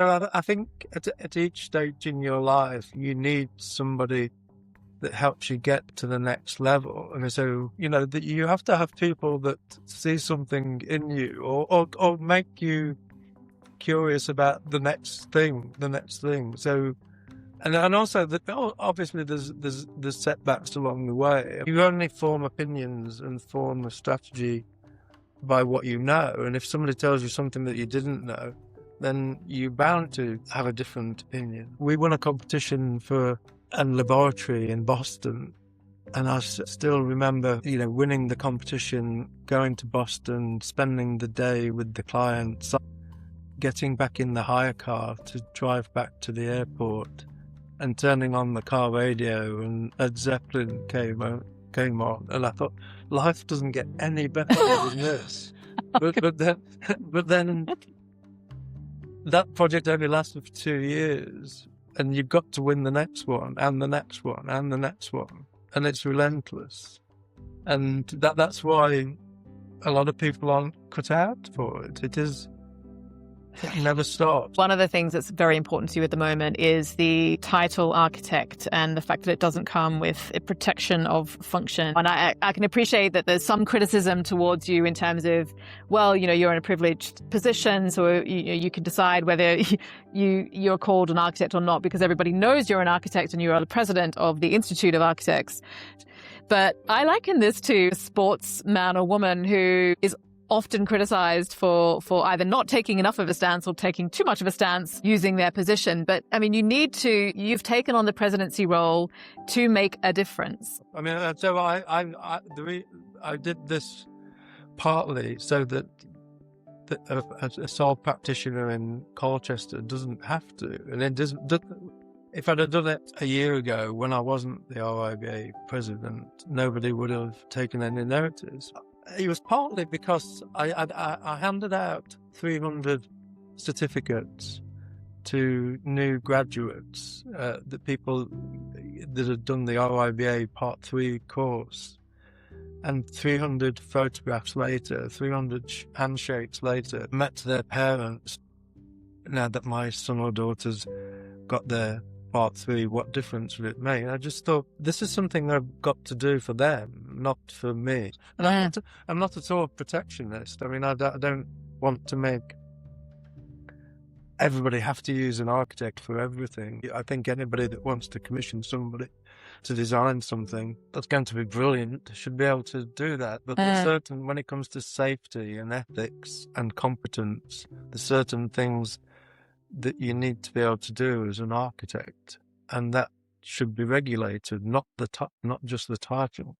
I think at each stage in your life, you need somebody that helps you get to the next level. And so, that you have to have people that see something in you or make you curious about the next thing. So, and also that obviously there's setbacks along the way. You only form opinions and form a strategy by what you know. And if somebody tells you something that you didn't know, then you're bound to have a different opinion. We won a competition for a laboratory in Boston, and I still remember, winning the competition, going to Boston, spending the day with the clients, getting back in the hire car to drive back to the airport, and turning on the car radio, and Led Zeppelin came on, and I thought, life doesn't get any better than this. But then that project only lasted for 2 years, and you've got to win the next one, and the next one, and the next one, and it's relentless. And that's why a lot of people aren't cut out for it. It never stops. One of the things that's very important to you at the moment is the title architect and the fact that it doesn't come with a protection of function. And I can appreciate that there's some criticism towards you in terms of, well, you're in a privileged position, so you can decide whether you're called an architect or not because everybody knows you're an architect and you are the president of the Institute of Architects. But I liken this to a sportsman or woman who is often criticized for either not taking enough of a stance or taking too much of a stance using their position. But I mean, you've taken on the presidency role to make a difference. I mean, so I did this partly so that a sole practitioner in Colchester doesn't have to. And it doesn't. If I'd have done it a year ago when I wasn't the RIBA president, nobody would have taken any notice. It was partly because I handed out 300 certificates to new graduates, the people that had done the RIBA Part 3 course. And 300 photographs later, 300 handshakes later, met their parents. Now that my son or daughter's got their Part 3, what difference would it make? I just thought, this is something I've got to do for them, not for me. And I'm not at all protectionist. I mean, I don't want to make everybody have to use an architect for everything. I think anybody that wants to commission somebody to design something that's going to be brilliant should be able to do that. But when it comes to safety and ethics and competence, there's certain things that you need to be able to do as an architect, and that should be regulated, not just the title.